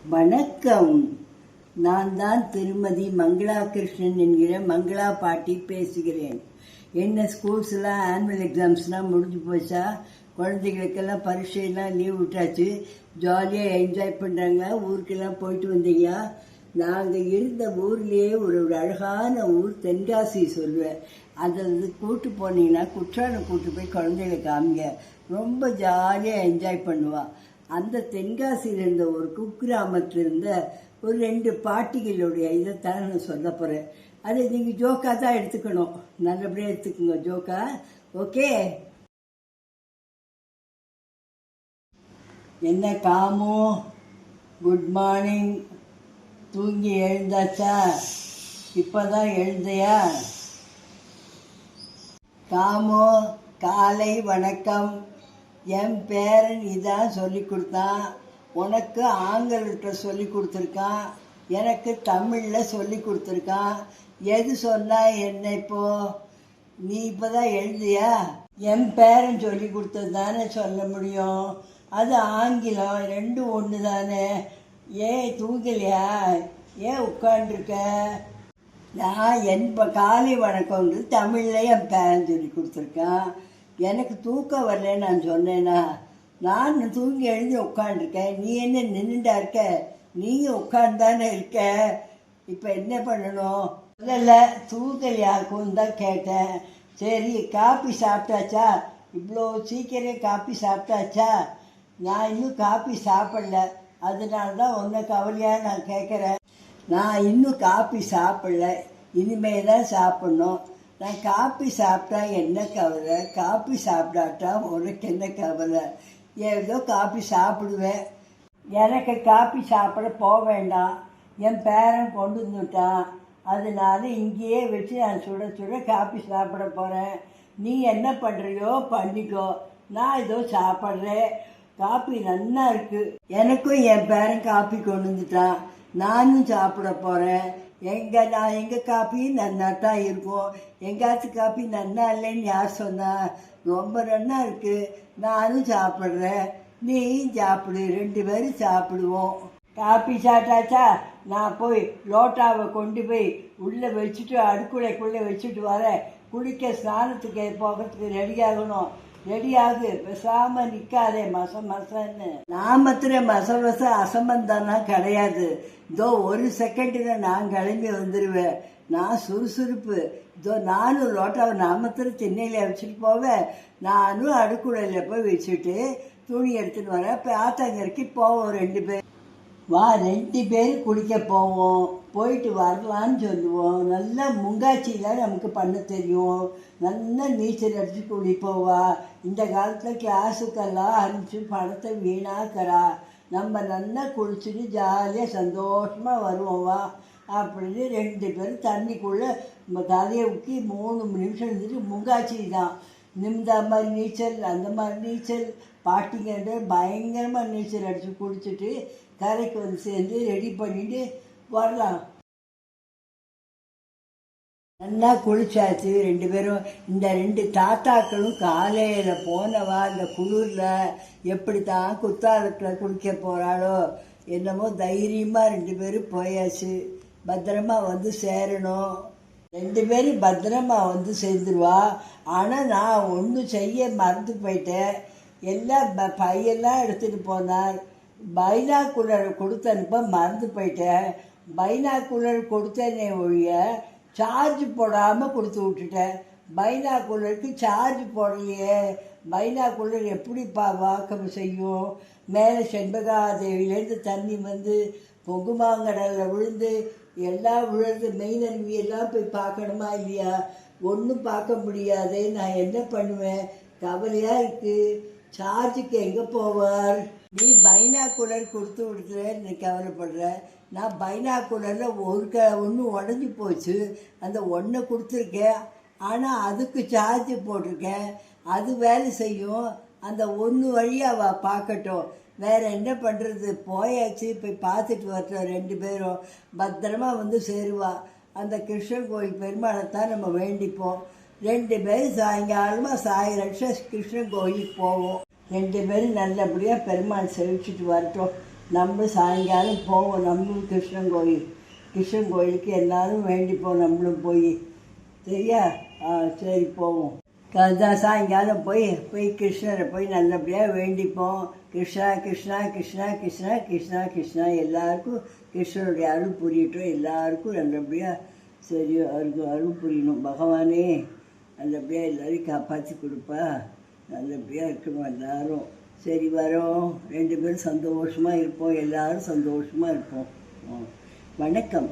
வணக்கம். நான் தான் திருமதி மங்களா கிருஷ்ணன் என்கிற மங்களா பாட்டி பேசுகிறேன். என்ன ஸ்கூல்ஸ்லாம் ஆனுவல் எக்ஸாம்ஸ்லாம் முடிஞ்சு போச்சா? குழந்தைகளுக்கெல்லாம் பரீட்சையெல்லாம் லீவ் விட்டாச்சு. ஜாலியாக என்ஜாய் பண்ணுறாங்களா? ஊருக்கெல்லாம் போயிட்டு வந்தீங்களா? நாங்கள் இருந்த ஊர்லேயே ஒரு அழகான ஊர் தென்காசி சொல்லுவேன். அதை கூட்டு போனீங்கன்னா குற்றாலம் கூட்டு போய் குழந்தைகளை காமிங்க. ரொம்ப ஜாலியாக என்ஜாய் பண்ணுவாள். அந்த தென்காசியில் இருந்த ஒரு குக்கிராமத்தில் இருந்த ஒரு 2 பாட்டிகளுடைய இதைத்தான் நான் சொல்ல போகிறேன். அதை நீங்கள் ஜோக்காக தான் எடுத்துக்கணும். நல்லபடியாக எடுத்துக்கோங்க ஜோக்கா. ஓகே? என்ன காமு, குட் மார்னிங். தூங்கி எழுந்தாச்சா? இப்போ தான் எழுந்தையா? காமு, காலை வணக்கம். என் பேரன் இதான் சொல்லி கொடுத்தான். உனக்கு ஆங்கிலத்தை சொல்லி கொடுத்துருக்கான், எனக்கு தமிழில் சொல்லி கொடுத்துருக்கான். எது சொன்னா என்ன? இப்போ நீ இப்போ தான் எழுதியா? என் பேரன் சொல்லி கொடுத்தது தானே சொல்ல முடியும். அது ஆங்கிலம், ரெண்டும் ஒன்று தானே. ஏன் தூங்கலையா? ஏன் உட்காண்டிருக்க? நான் காலை வணக்கம் தமிழில் என் பேரன் சொல்லி கொடுத்துருக்கான். எனக்கு தூக்கம் வரலன்னு நான் சொன்னேன்னா? நான் தூங்கி எழுதி உட்காண்டிருக்கேன். நீ என்ன நின்றுட்டா இருக்க? நீங்கள் உட்காந்துதானே இருக்க. இப்போ என்ன பண்ணணும்? இல்லை, தூக்கலையாக்கும் தான் கேட்டேன். சரி, காப்பி சாப்பிட்டாச்சா? இவ்வளோ சீக்கிரம் காப்பி சாப்பிட்டாச்சா? நான் இன்னும் காப்பி சாப்பிடல, அதனால தான் உன்னை கவலையாக நான் கேட்குறேன். நான் இன்னும் காப்பி சாப்பிடல, இனிமே தான் சாப்பிட்ணும். நான் காப்பி சாப்பிட்டா என்ன கவலை? காப்பி சாப்பிடாட்டா உனக்கு என்ன கவலை? ஏதோ காப்பி சாப்பிடுவேன். எனக்கு காப்பி சாப்பிட போக வேண்டாம். என் பேரன் கொண்டு வந்துட்டான். அதனால இங்கேயே வச்சு நான் சுட சுட காப்பி சாப்பிட போகிறேன். நீ என்ன பண்ணுறியோ பண்ணிக்கோ. நான் ஏதோ சாப்பிட்றேன். காப்பி நல்லா இருக்குது. எனக்கும் என் பேரன் காப்பி கொண்டு வந்துட்டான். நானும் சாப்பிட போகிறேன். நான் எங்கள் காப்பி நன்னா தான் இருக்கும். எங்காச்சும் காப்பி நன்னா இல்லைன்னு யார் சொன்னா? ரொம்ப நன்னா இருக்குது. நானும் சாப்பிட்றேன், நீயும் சாப்பிடு. 2 பேரும் சாப்பிடுவோம். காப்பி சாப்பிட்டாச்சா? நான் போய் லோட்டாவை கொண்டு போய் உள்ளே வச்சுட்டு அடுக்குலைக்குள்ளே வச்சுட்டு வரேன். குளிக்க ஸ்நானத்துக்கு போகிறதுக்கு ரெடியாகணும். ரெடியாகு, பேசாமல் நிற்காதே மசன்னு. நான் மாத்திரம் மச அசம்பந்தானா கிடையாது. இதோ 1 செகண்டில் நான் கிளம்பி வந்துடுவேன். நான் சுறுசுறுப்பு. இதோ நானும் லோட்டாவை மாத்திரம் திண்ணையில் வச்சுட்டு போவேன். நானும் அடுக்குடையில் போய் வச்சுட்டு துணி எடுத்துன்னு வரேன். இப்போ ஆத்தங்கரைக்கு போவோம் 2 பேர். வா, 2 பேர் குளிக்க போவோம். போயிட்டு வரலான்னு சொல்லுவோம். நல்லா முங்காச்சியில் நமக்கு பண்ண தெரியும். நல்லா நீச்சல் அடித்து குளிப்போவா. இந்த காலத்தில் கிளாஸுக்கெல்லாம் அனுப்பிச்சு பணத்தை வீணாக்கிறா. நம்ம நல்லா குளிச்சுட்டு ஜாலியாக சந்தோஷமாக வருவோவா அப்படின்னு 2 பேரும் தண்ணிக்குள்ளே தலையை ஊக்கி 3 நிமிஷம் இருந்துட்டு முங்காச்சி தான். இந்த மாதிரி நீச்சல், அந்த மாதிரி நீச்சல், பாட்டிங்க பயங்கரமாக நீச்சல் அடித்து குளிச்சுட்டு கரைக்கு வந்து சேர்ந்து ரெடி பண்ணிட்டு வரலாம். நல்லா குளிச்சாச்சு 2 பேரும். இந்த 2 தாத்தாக்களும் காலையில் போனவா இந்த குளிரில் எப்படி தான் குத்தாலத்தில் குளிக்க போகிறாளோ என்னமோ. தைரியமாக 2 பேரும் போயாச்சு. பத்திரமா வந்து சேரணும். 2 பேரும் பத்திரமா வந்து சேர்ந்துருவா. ஆனால் நான் ஒன்றும் செய்ய மறந்து போயிட்டேன். எல்லாம் பையெல்லாம் எடுத்துகிட்டு போனார். பைனாக்குலர் கொடுத்து அனுப்ப மறந்து போயிட்டேன். பைனாக்குலர் கொடுத்தேனே ஒழிய சார்ஜ் போடாமல் கொடுத்து விட்டுட்டேன். பைனாக்குலருக்கு சார்ஜ் போடலையே. பைனாக்குலர் எப்படி வாக்கம் செய்யும்? மேலே செண்பகாதேவிலேருந்து தண்ணி வந்து பொங்குமாங்கடலில் விழுந்து எல்லாம் விழுந்து மெய்நருவி எல்லாம் போய் பார்க்கணுமா இல்லையா? ஒன்றும் பார்க்க முடியாது. நான் என்ன பண்ணுவேன்? கவலையாக இருக்குது. சார்ஜுக்கு எங்கே போவார்? நீ பைனாக்குலர் கொடுத்து விடுத்துறேன்னு கவலைப்படுற. நான் பைனாக்குலரில் ஒன்று உடஞ்சி போச்சு. அந்த 1 கொடுத்துருக்கேன். ஆனால் அதுக்கு சார்ஜ் போட்டிருக்கேன். அது வேலை செய்யும். அந்த 1 வழியாக பார்க்கட்டும். வேறு என்ன பண்ணுறது? போயாச்சு. போய் பார்த்துட்டு வரட்டும். 2 பேரும் பத்திரமா வந்து சேருவா. அந்த கிருஷ்ணன் கோயில் பெருமாளைத்தான் நம்ம வேண்டிப்போம். 2 பேரும் சாயங்காலமாக சாயரட்ச கிருஷ்ணன் கோயிலுக்கு போவோம். 2 பேரும் நல்லபடியாக பெருமாள் செவிச்சுட்டு வரட்டும். நம்ம சாயங்காலம் போவோம். நம்மளும் கிருஷ்ணன் கோயிலுக்கு எல்லாரும் வேண்டிப்போம். நம்மளும் போய் சரியா? சரி போவோம். அதுதான் சாயங்காலம் போய் கிருஷ்ணரை போய் நல்லபடியாக வேண்டிப்போம். கிருஷ்ணா கிருஷ்ணா கிருஷ்ணா கிருஷ்ணா கிருஷ்ணா கிருஷ்ணா எல்லாருக்கும் கிருஷ்ணனுடைய அருள் புரியட்டும். எல்லாருக்கும் நல்லபடியாக சரி அவருக்கு அருள் புரியணும். பகவானே நல்லபடியாக எல்லோரையும் காப்பாற்றி கொடுப்பா. நல்லபடியாக இருக்கணும் எல்லாரும். சரி வரோம். 2 பேரும் சந்தோஷமாக இருப்போம். எல்லோரும் சந்தோஷமாக இருப்போம். வணக்கம்.